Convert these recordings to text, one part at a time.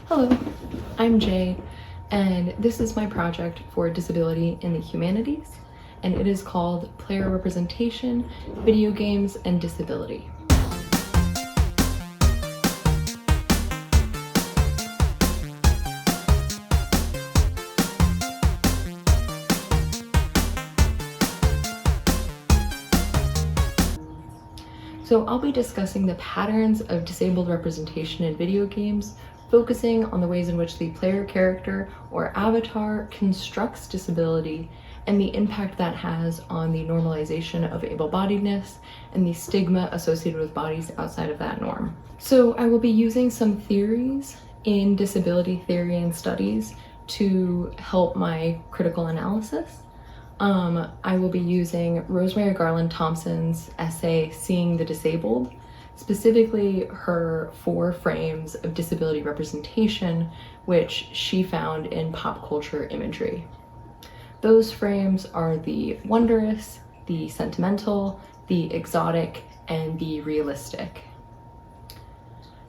Hello, I'm Jay, and this is my project for disability in the humanities, and it is called Player Representation, Video Games, and Disability. So I'll be discussing the patterns of disabled representation in video games, focusing on the ways in which the player character or avatar constructs disability and the impact that has on the normalization of able-bodiedness and the stigma associated with bodies outside of that norm. So I will be using some theories in disability theory and studies to help my critical analysis. I will be using Rosemary Garland Thompson's essay, Seeing the Disabled, specifically her 4 frames of disability representation, which she found in pop culture imagery. Those frames are the wondrous, the sentimental, the exotic, and the realistic.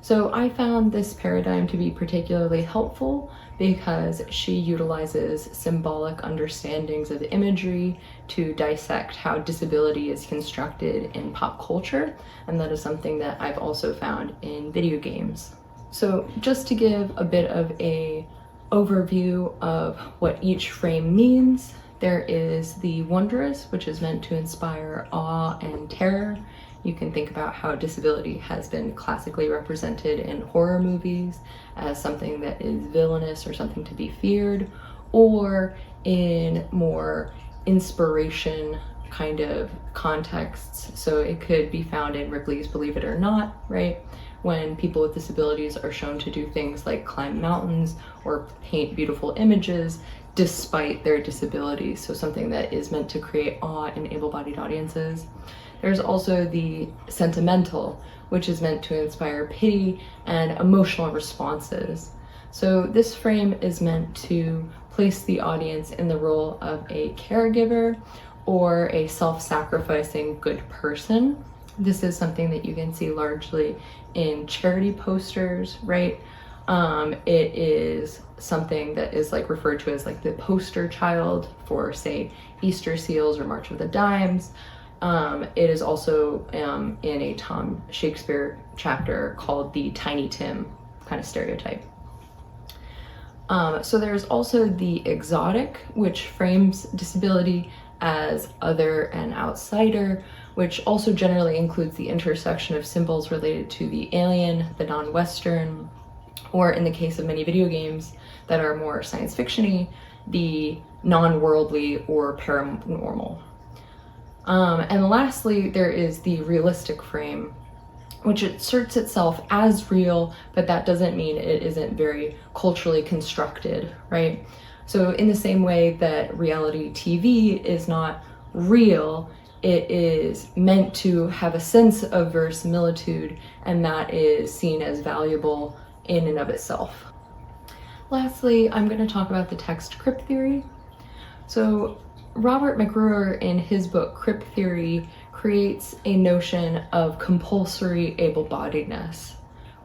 So I found this paradigm to be particularly helpful because she utilizes symbolic understandings of imagery to dissect how disability is constructed in pop culture, and that is something that I've also found in video games. So just to give a bit of an overview of what each frame means, there is the wondrous, which is meant to inspire awe and terror. You can think about how disability has been classically represented in horror movies as something that is villainous or something to be feared, or in more inspiration kind of contexts. So it could be found in Ripley's Believe It or Not, right? When people with disabilities are shown to do things like climb mountains or paint beautiful images despite their disabilities. So something that is meant to create awe in able-bodied audiences. There's also the sentimental, which is meant to inspire pity and emotional responses. So this frame is meant to place the audience in the role of a caregiver or a self-sacrificing good person. This is something that you can see largely in charity posters, right? It is something that is like referred to as like the poster child for, say, Easter Seals or March of the Dimes. It is also in a Tom Shakespeare chapter called the Tiny Tim kind of stereotype. So there's also the exotic, which frames disability as other and outsider, which also generally includes the intersection of symbols related to the alien, the non-Western, or in the case of many video games that are more science fiction-y, the non-worldly or paranormal. And lastly, there is the realistic frame, which asserts itself as real, but that doesn't mean it isn't very culturally constructed, right? So in the same way that reality TV is not real, it is meant to have a sense of verisimilitude, and that is seen as valuable in and of itself. Lastly, I'm going to talk about the text crypt theory. So Robert McGruer, in his book Crypt Theory, creates a notion of compulsory able-bodiedness,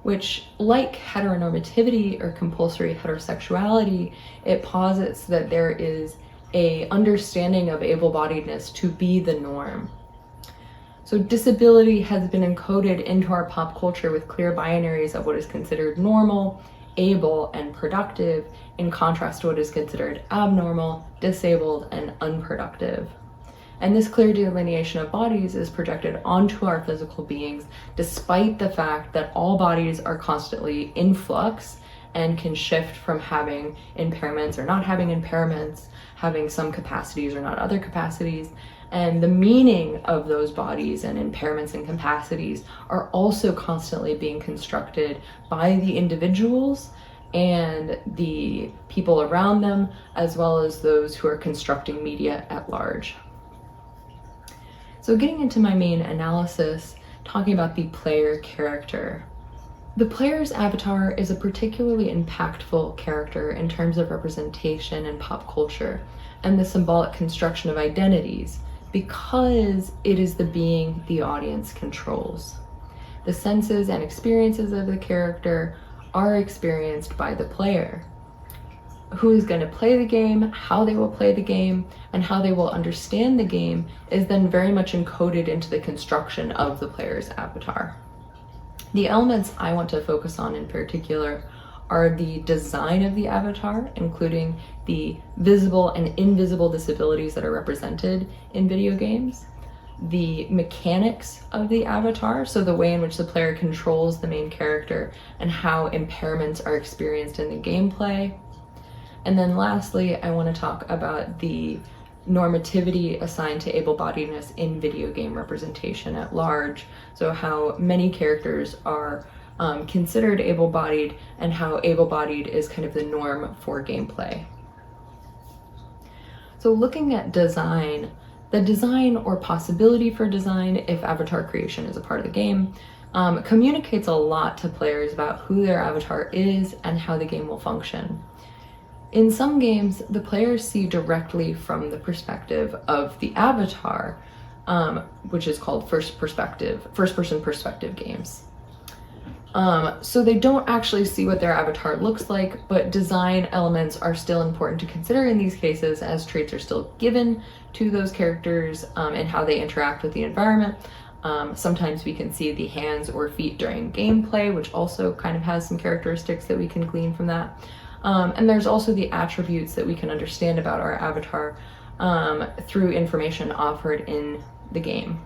which, like heteronormativity or compulsory heterosexuality, it posits that there is a understanding of able-bodiedness to be the norm. So disability has been encoded into our pop culture with clear binaries of what is considered normal, able, and productive, in contrast to what is considered abnormal, disabled, and unproductive. And this clear delineation of bodies is projected onto our physical beings, despite the fact that all bodies are constantly in flux and can shift from having impairments or not having impairments, having some capacities or not other capacities. And the meaning of those bodies and impairments and capacities are also constantly being constructed by the individuals and the people around them, as well as those who are constructing media at large. So getting into my main analysis, talking about the player character. The player's avatar is a particularly impactful character in terms of representation in pop culture and the symbolic construction of identities, because it is the being the audience controls. The senses and experiences of the character are experienced by the player. Who is going to play the game, how they will play the game, and how they will understand the game is then very much encoded into the construction of the player's avatar. The elements I want to focus on in particular are the design of the avatar, including the visible and invisible disabilities that are represented in video games, the mechanics of the avatar, so the way in which the player controls the main character and how impairments are experienced in the gameplay. And then lastly, I want to talk about the normativity assigned to able-bodiedness in video game representation at large. So how many characters are considered able-bodied and how able-bodied is kind of the norm for gameplay. So looking at design, the design or possibility for design, if avatar creation is a part of the game, communicates a lot to players about who their avatar is and how the game will function. In some games, the players see directly from the perspective of the avatar, which is called first-person perspective games. So they don't actually see what their avatar looks like, but design elements are still important to consider in these cases, as traits are still given to those characters and how they interact with the environment. Sometimes we can see the hands or feet during gameplay, which also kind of has some characteristics that we can glean from that. And there's also the attributes that we can understand about our avatar through information offered in the game.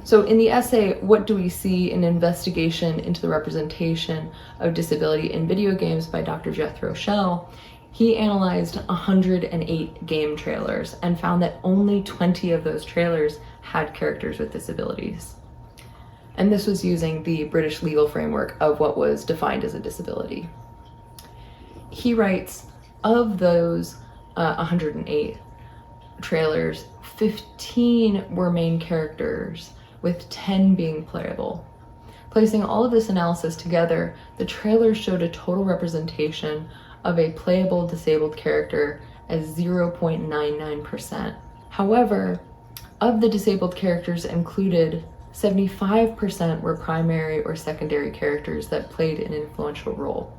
So in the essay, What Do We See? An Investigation into the Representation of Disability in Video Games by Dr. Jethro Shell, he analyzed 108 game trailers and found that only 20 of those trailers had characters with disabilities. And this was using the British legal framework of what was defined as a disability. He writes, of those 108 trailers, 15 were main characters, with 10 being playable. Placing all of this analysis together, the trailers showed a total representation of a playable disabled character as 0.99%. However, of the disabled characters included, 75% were primary or secondary characters that played an influential role.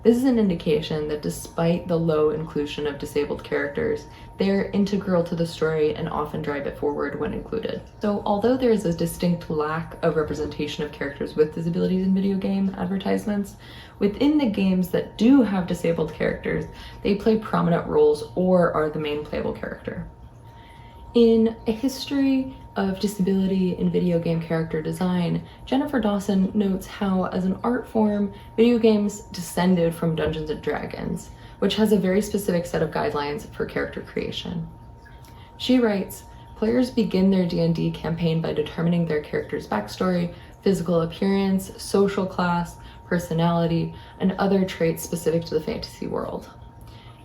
This is an indication that despite the low inclusion of disabled characters, they are integral to the story and often drive it forward when included. So although there is a distinct lack of representation of characters with disabilities in video game advertisements, within the games that do have disabled characters, they play prominent roles or are the main playable character. In A History of Disability in Video Game Character Design, Jennifer Dalsen notes how, as an art form, video games descended from Dungeons & Dragons, which has a very specific set of guidelines for character creation. She writes, players begin their D&D campaign by determining their character's backstory, physical appearance, social class, personality, and other traits specific to the fantasy world.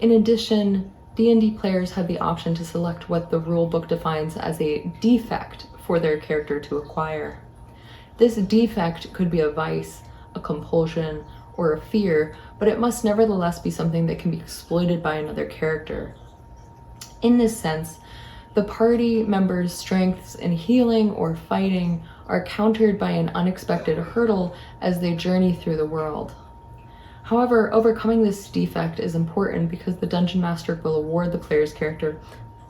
In addition, D&D players have the option to select what the rulebook defines as a defect for their character to acquire. This defect could be a vice, a compulsion, or a fear, but it must nevertheless be something that can be exploited by another character. In this sense, the party members' strengths in healing or fighting are countered by an unexpected hurdle as they journey through the world. However, overcoming this defect is important because the Dungeon Master will award the player's character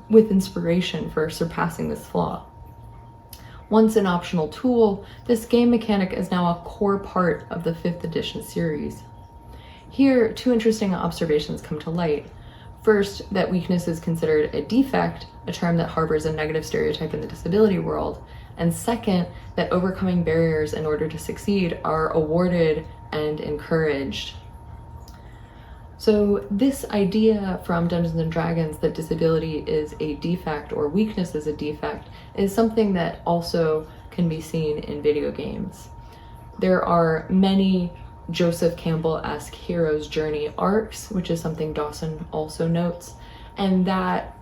with inspiration for surpassing this flaw. Once an optional tool, this game mechanic is now a core part of the 5th edition series. Here, two interesting observations come to light. First, that weakness is considered a defect, a term that harbors a negative stereotype in the disability world. And second, that overcoming barriers in order to succeed are awarded and encouraged. So this idea from Dungeons & Dragons that disability is a defect or weakness is a defect is something that also can be seen in video games. There are many Joseph Campbell-esque hero's journey arcs, which is something Dawson also notes, and that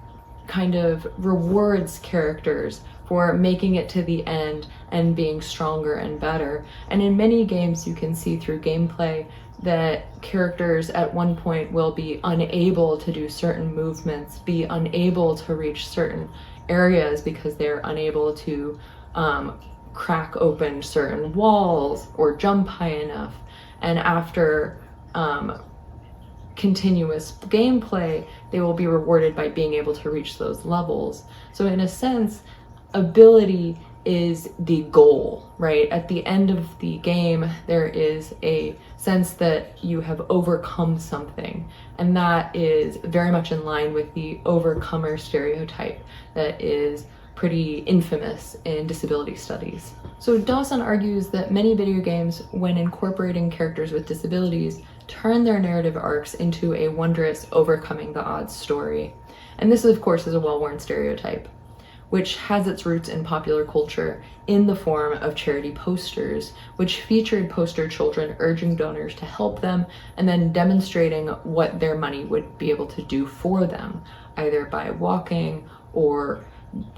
kind of rewards characters for making it to the end and being stronger and better. And in many games you can see through gameplay that characters at one point will be unable to do certain movements, be unable to reach certain areas because they're unable to crack open certain walls or jump high enough. And after continuous gameplay, they will be rewarded by being able to reach those levels. So in a sense, ability is the goal, right? At the end of the game, there is a sense that you have overcome something, and that is very much in line with the overcomer stereotype that is pretty infamous in disability studies. So Dalsen argues that many video games, when incorporating characters with disabilities, turn their narrative arcs into a wondrous overcoming the odds story. And this, of course, is a well-worn stereotype, which has its roots in popular culture in the form of charity posters, which featured poster children urging donors to help them and then demonstrating what their money would be able to do for them, either by walking or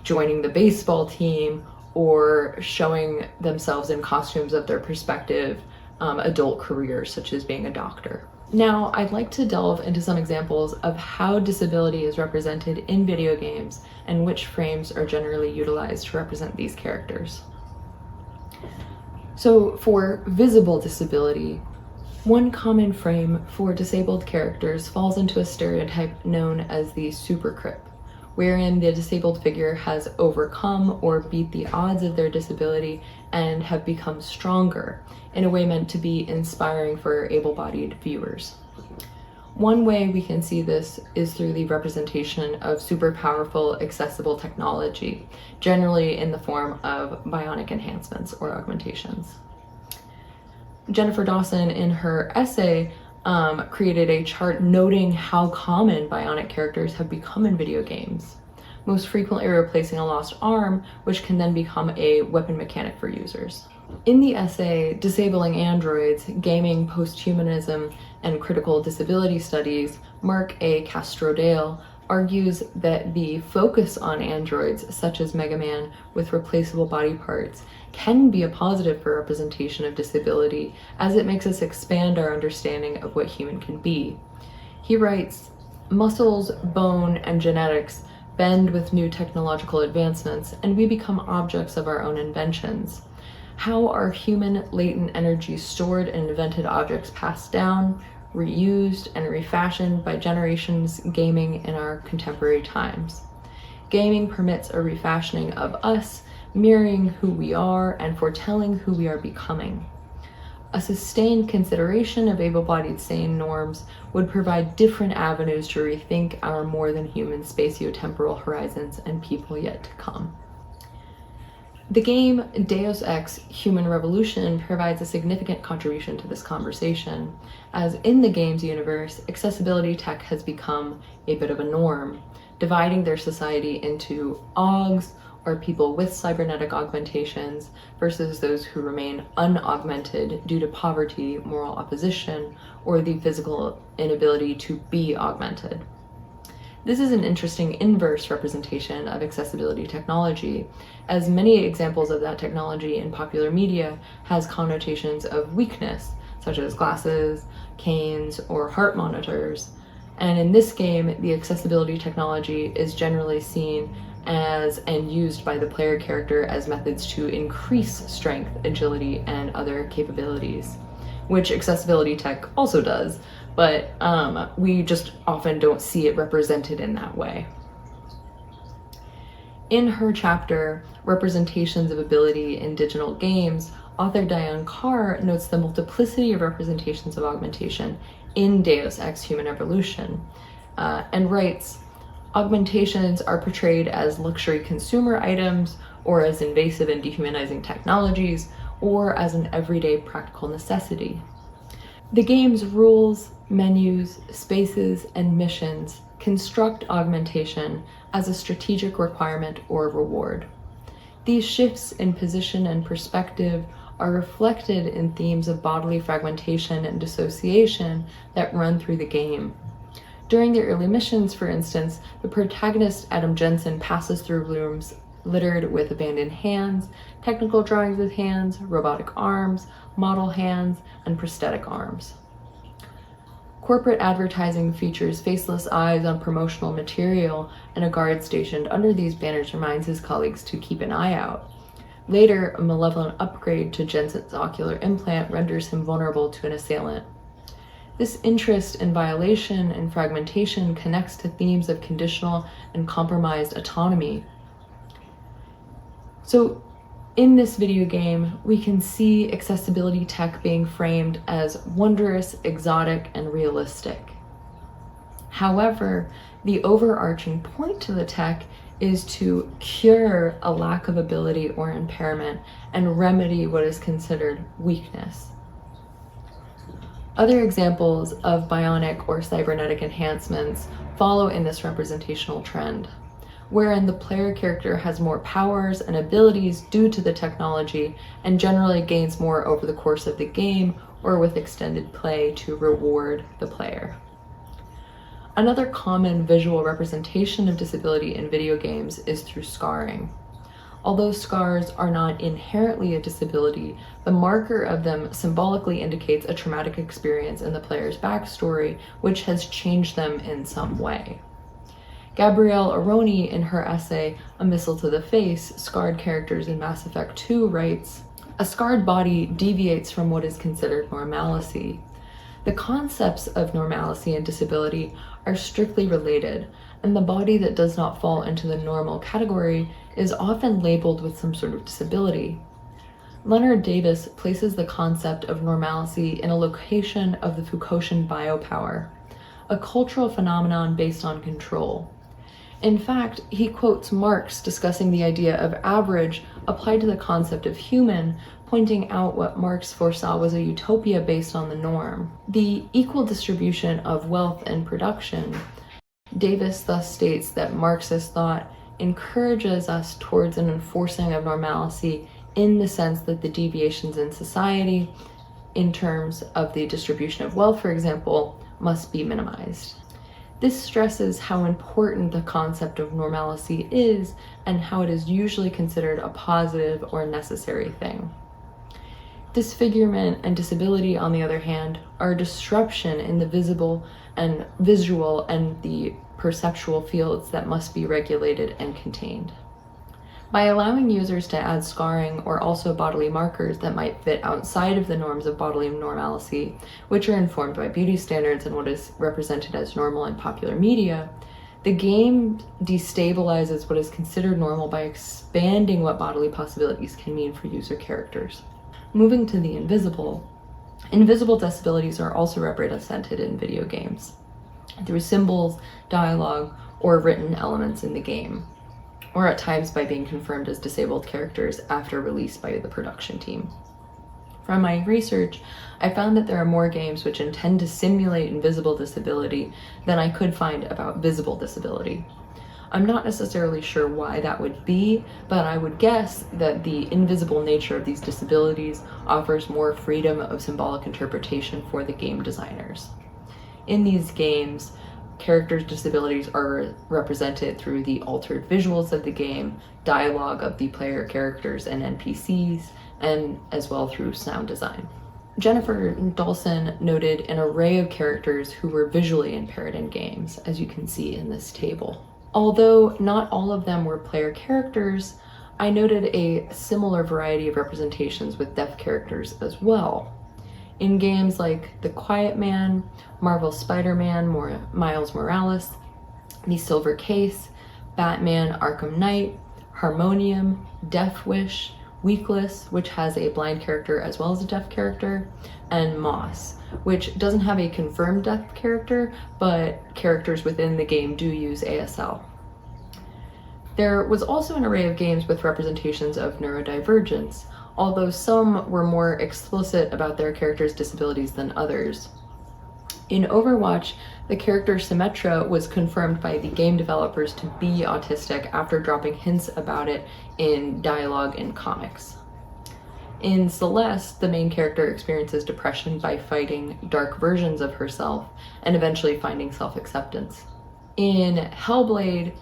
joining the baseball team or showing themselves in costumes of their prospective adult careers, such as being a doctor. Now, I'd like to delve into some examples of how disability is represented in video games and which frames are generally utilized to represent these characters. So for visible disability, one common frame for disabled characters falls into a stereotype known as the supercrip, wherein the disabled figure has overcome or beat the odds of their disability and have become stronger, in a way meant to be inspiring for able-bodied viewers. One way we can see this is through the representation of super powerful, accessible technology, generally in the form of bionic enhancements or augmentations. Jennifer Dawson, in her essay, created a chart noting how common bionic characters have become in video games, most frequently replacing a lost arm, which can then become a weapon mechanic for users. In the essay, Disabling Androids, Gaming, Posthumanism, and Critical Disability Studies, Mark A. Castrodale argues that the focus on androids, such as Mega Man with replaceable body parts, can be a positive for representation of disability, as it makes us expand our understanding of what human can be. He writes, "Muscles, bone, and genetics bend with new technological advancements, and we become objects of our own inventions. How are human latent energies stored in invented objects passed down, reused, and refashioned by generations gaming in our contemporary times? Gaming permits a refashioning of us, mirroring who we are and foretelling who we are becoming. A sustained consideration of able-bodied sane norms would provide different avenues to rethink our more than human spatio-temporal horizons and people yet to come." The game Deus Ex: Human Revolution provides a significant contribution to this conversation, as in the game's universe, accessibility tech has become a bit of a norm, dividing their society into augs, or people with cybernetic augmentations, versus those who remain unaugmented due to poverty, moral opposition, or the physical inability to be augmented. This is an interesting inverse representation of accessibility technology, as many examples of that technology in popular media has connotations of weakness, such as glasses, canes, or heart monitors. And in this game, the accessibility technology is generally seen as and used by the player character as methods to increase strength, agility, and other capabilities, which accessibility tech also does, but we just often don't see it represented in that way. In her chapter, Representations of Ability in Digital Games, author Carr notes the multiplicity of representations of augmentation in Deus Ex: Human Revolution, and writes, "Augmentations are portrayed as luxury consumer items, or as invasive and dehumanizing technologies, or as an everyday practical necessity. The game's rules, menus, spaces, and missions construct augmentation as a strategic requirement or reward. These shifts in position and perspective are reflected in themes of bodily fragmentation and dissociation that run through the game. During the early missions, for instance, the protagonist Adam Jensen passes through rooms littered with abandoned hands, technical drawings with hands, robotic arms, model hands, and prosthetic arms. Corporate advertising features faceless eyes on promotional material, and a guard stationed under these banners reminds his colleagues to keep an eye out. Later, a malevolent upgrade to Jensen's ocular implant renders him vulnerable to an assailant. This interest in violation and fragmentation connects to themes of conditional and compromised autonomy. So, in this video game, we can see accessibility tech being framed as wondrous, exotic, and realistic. However, the overarching point to the tech is to cure a lack of ability or impairment and remedy what is considered weakness. Other examples of bionic or cybernetic enhancements follow in this representational trend, wherein the player character has more powers and abilities due to the technology and generally gains more over the course of the game or with extended play to reward the player. Another common visual representation of disability in video games is through scarring. Although scars are not inherently a disability, the marker of them symbolically indicates a traumatic experience in the player's backstory, which has changed them in some way. Gabrielle Aroni, in her essay, A Missile to the Face, Scarred Characters in Mass Effect 2, writes, "A scarred body deviates from what is considered normalcy. The concepts of normalcy and disability are strictly related, and the body that does not fall into the normal category is often labeled with some sort of disability." Leonard Davis places the concept of normalcy in a location of the Foucaultian biopower, a cultural phenomenon based on control. In fact, he quotes Marx discussing the idea of average applied to the concept of human, pointing out what Marx foresaw was a utopia based on the norm. The equal distribution of wealth and production. Davis thus states that Marxist thought encourages us towards an enforcing of normalcy in the sense that the deviations in society, in terms of the distribution of wealth, for example, must be minimized. This stresses how important the concept of normalcy is and how it is usually considered a positive or necessary thing. Disfigurement and disability, on the other hand, are a disruption in the visible and visual and the perceptual fields that must be regulated and contained. By allowing users to add scarring or also bodily markers that might fit outside of the norms of bodily normalcy, which are informed by beauty standards and what is represented as normal in popular media, the game destabilizes what is considered normal by expanding what bodily possibilities can mean for user characters. Moving to the invisible disabilities are also represented in video games through symbols, dialogue, or written elements in the game, or at times by being confirmed as disabled characters after release by the production team. From my research, I found that there are more games which intend to simulate invisible disability than I could find about visible disability. I'm not necessarily sure why that would be, but I would guess that the invisible nature of these disabilities offers more freedom of symbolic interpretation for the game designers. In these games, characters' disabilities are represented through the altered visuals of the game, dialogue of the player characters and NPCs, and as well through sound design. Jennifer Dalsen noted an array of characters who were visually impaired in games, as you can see in this table. Although not all of them were player characters, I noted a similar variety of representations with deaf characters as well. In games like The Quiet Man, Marvel Spider-Man, Miles Morales, The Silver Case, Batman Arkham Knight, Harmonium, Death Wish, Weakless, which has a blind character as well as a deaf character, and Moss, which doesn't have a confirmed deaf character, but characters within the game do use ASL. There was also an array of games with representations of neurodivergence, although some were more explicit about their characters' disabilities than others. In Overwatch, the character Symmetra was confirmed by the game developers to be autistic after dropping hints about it in dialogue in comics. In Celeste, the main character experiences depression by fighting dark versions of herself and eventually finding self-acceptance. In Hellblade,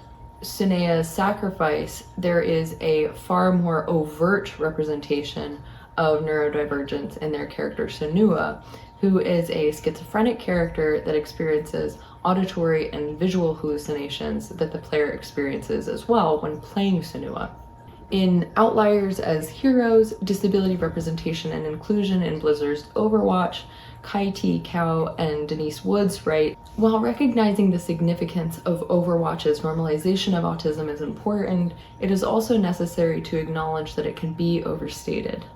Sunea's Sacrifice, there is a far more overt representation of neurodivergence in their character Senua, who is a schizophrenic character that experiences auditory and visual hallucinations that the player experiences as well when playing Senua. In Outliers as Heroes, Disability Representation and Inclusion in Blizzard's Overwatch, Kai T. Kao and Denise Woods write, while recognizing the significance of Overwatch's normalization of autism is important, it is also necessary to acknowledge that it can be overstated.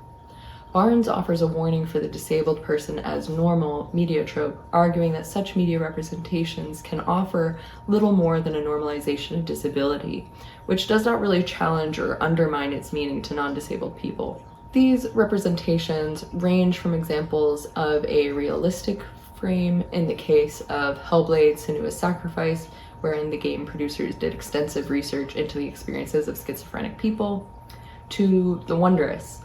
Barnes offers a warning for the disabled person as normal media trope, arguing that such media representations can offer little more than a normalization of disability, which does not really challenge or undermine its meaning to non-disabled people. These representations range from examples of a realistic frame in the case of Hellblade: Senua's Sacrifice, wherein the game producers did extensive research into the experiences of schizophrenic people, to the wondrous.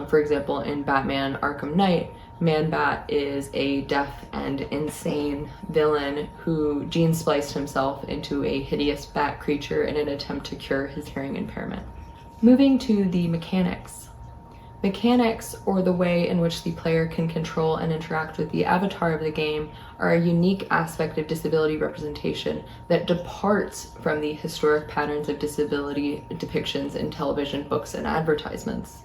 For example, in Batman Arkham Knight, Man-Bat is a deaf and insane villain who gene-spliced himself into a hideous bat creature in an attempt to cure his hearing impairment. Moving to the mechanics. Mechanics, or the way in which the player can control and interact with the avatar of the game, are a unique aspect of disability representation that departs from the historic patterns of disability depictions in television, books, and advertisements.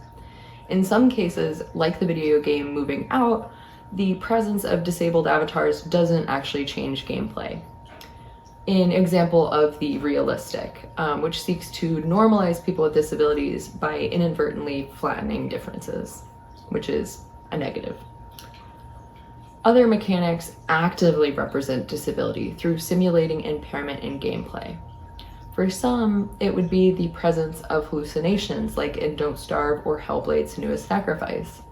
In some cases, like the video game Moving Out, the presence of disabled avatars doesn't actually change gameplay. An example of the realistic, which seeks to normalize people with disabilities by inadvertently flattening differences, which is a negative. Other mechanics actively represent disability through simulating impairment in gameplay. For some, it would be the presence of hallucinations, like in Don't Starve or Hellblade: Senua's Sacrifice.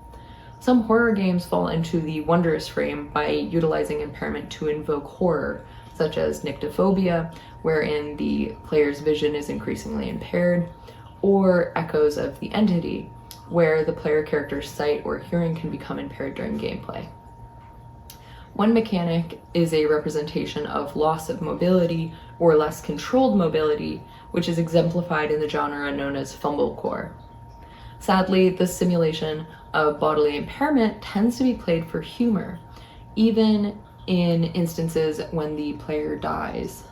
Some horror games fall into the wondrous frame by utilizing impairment to invoke horror, such as nyctophobia, wherein the player's vision is increasingly impaired, or Echoes of the Entity, where the player character's sight or hearing can become impaired during gameplay. One mechanic is a representation of loss of mobility or less controlled mobility, which is exemplified in the genre known as fumblecore. Sadly, the simulation of bodily impairment tends to be played for humor, even in instances when the player dies.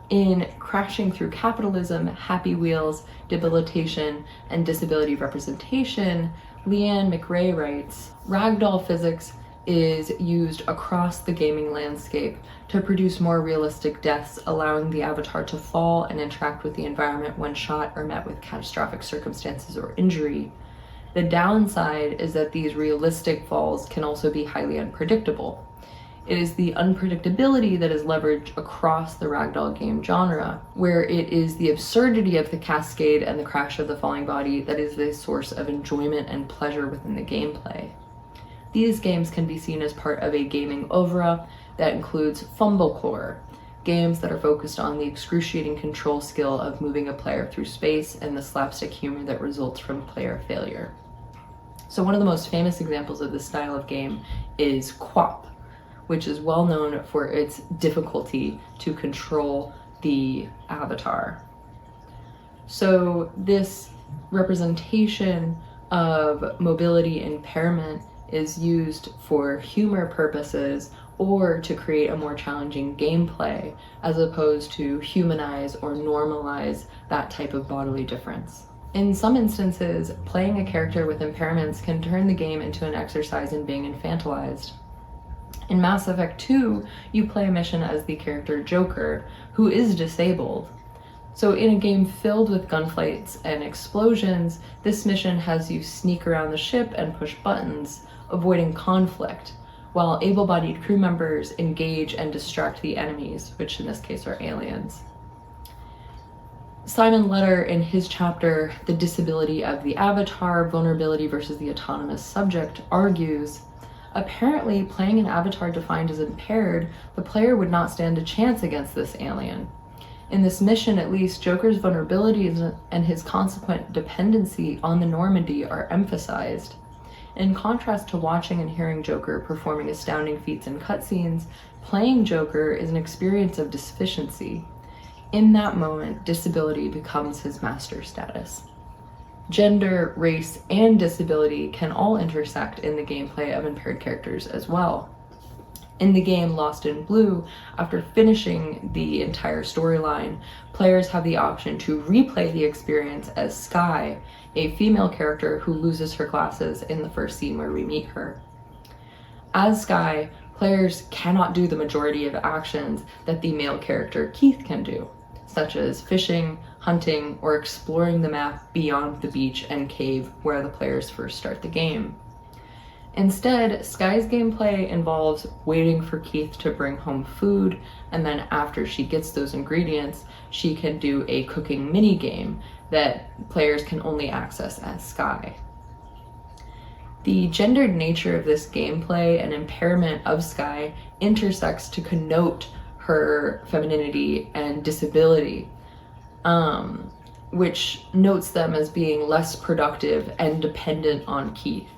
In Crashing Through Capitalism, Happy Wheels, Debilitation, and Disability Representation, Leanne McRae writes, "Ragdoll physics is used across the gaming landscape to produce more realistic deaths, allowing the avatar to fall and interact with the environment when shot or met with catastrophic circumstances or injury. The downside is that these realistic falls can also be highly unpredictable. It is the unpredictability that is leveraged across the ragdoll game genre, where it is the absurdity of the cascade and the crash of the falling body that is the source of enjoyment and pleasure within the gameplay. These games can be seen as part of a gaming oeuvre that includes fumblecore, games that are focused on the excruciating control skill of moving a player through space and the slapstick humor that results from player failure." So one of the most famous examples of this style of game is QWOP, which is well known for its difficulty to control the avatar. So this representation of mobility impairment is used for humor purposes or to create a more challenging gameplay, as opposed to humanize or normalize that type of bodily difference. In some instances, playing a character with impairments can turn the game into an exercise in being infantilized. In Mass Effect 2, you play a mission as the character Joker, who is disabled. So in a game filled with gunfights and explosions, this mission has you sneak around the ship and push buttons, avoiding conflict, while able-bodied crew members engage and distract the enemies, which in this case are aliens. Simon Letter, in his chapter, The Disability of the Avatar, Vulnerability versus the Autonomous Subject, argues, apparently playing an avatar defined as impaired, the player would not stand a chance against this alien. In this mission, at least, Joker's vulnerabilities and his consequent dependency on the Normandy are emphasized. In contrast to watching and hearing Joker performing astounding feats in cutscenes, playing Joker is an experience of deficiency. In that moment, disability becomes his master status. Gender, race, and disability can all intersect in the gameplay of impaired characters as well. In the game Lost in Blue, after finishing the entire storyline, players have the option to replay the experience as Sky, a female character who loses her glasses in the first scene where we meet her. As Sky, players cannot do the majority of actions that the male character Keith can do, such as fishing, hunting, or exploring the map beyond the beach and cave where the players first start the game. Instead, Sky's gameplay involves waiting for Keith to bring home food, and then after she gets those ingredients, she can do a cooking mini-game that players can only access as Sky. The gendered nature of this gameplay and impairment of Sky intersects to connote her femininity and disability, which notes them as being less productive and dependent on Keith.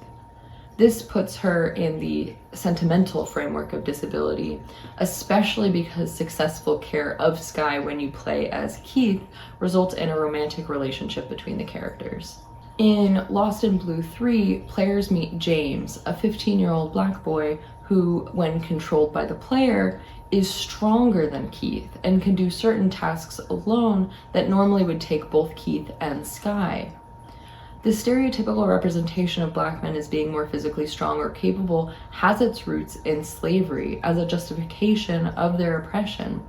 This puts her in the sentimental framework of disability, especially because successful care of Sky when you play as Keith results in a romantic relationship between the characters. In Lost in Blue 3, players meet James, a 15-year-old black boy who, when controlled by the player, is stronger than Keith and can do certain tasks alone that normally would take both Keith and Sky. The stereotypical representation of black men as being more physically strong or capable has its roots in slavery as a justification of their oppression,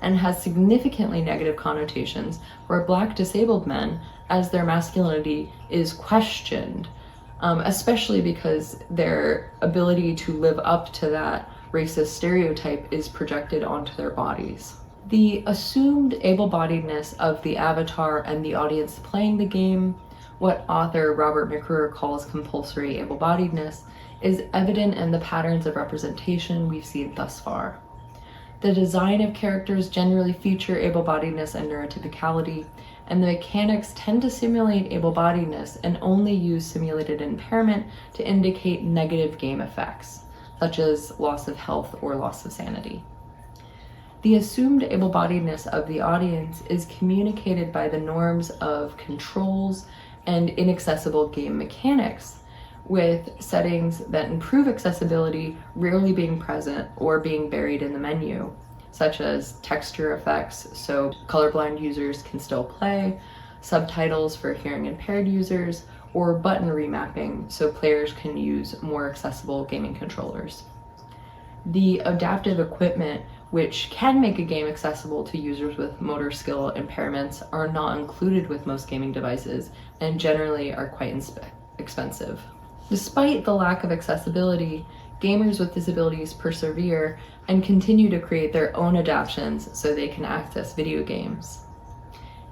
and has significantly negative connotations for black disabled men as their masculinity is questioned, especially because their ability to live up to that racist stereotype is projected onto their bodies. The assumed able-bodiedness of the avatar and the audience playing the game, what author Robert McClure calls compulsory able-bodiedness, is evident in the patterns of representation we've seen thus far. The design of characters generally feature able-bodiedness and neurotypicality, and the mechanics tend to simulate able-bodiedness and only use simulated impairment to indicate negative game effects, such as loss of health or loss of sanity. The assumed able-bodiedness of the audience is communicated by the norms of controls and inaccessible game mechanics, with settings that improve accessibility rarely being present or being buried in the menu, such as texture effects so colorblind users can still play, subtitles for hearing impaired users, or button remapping so players can use more accessible gaming controllers. The adaptive equipment which can make a game accessible to users with motor skill impairments are not included with most gaming devices and generally are quite expensive. Despite the lack of accessibility, gamers with disabilities persevere and continue to create their own adaptations so they can access video games.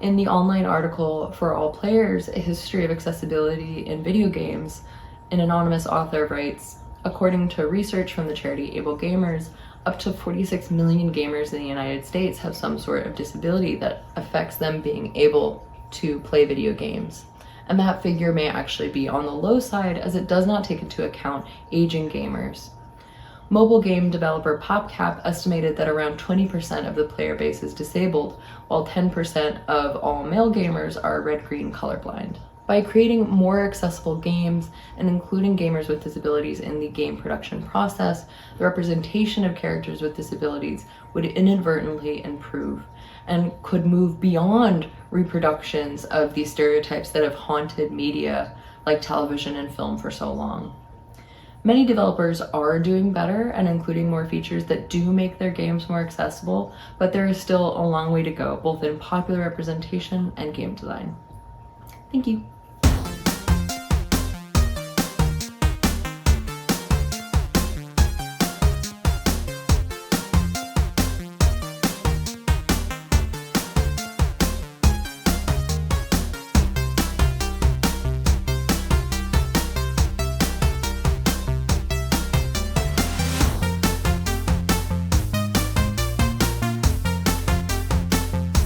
In the online article For All Players, A History of Accessibility in Video Games, an anonymous author writes, according to research from the charity Able Gamers, up to 46 million gamers in the United States have some sort of disability that affects them being able to play video games. And that figure may actually be on the low side as it does not take into account aging gamers. Mobile game developer PopCap estimated that around 20% of the player base is disabled, while 10% of all male gamers are red-green colorblind. By creating more accessible games and including gamers with disabilities in the game production process, the representation of characters with disabilities would inadvertently improve and could move beyond reproductions of these stereotypes that have haunted media like television and film for so long. Many developers are doing better and including more features that do make their games more accessible, but there is still a long way to go, both in popular representation and game design. Thank you.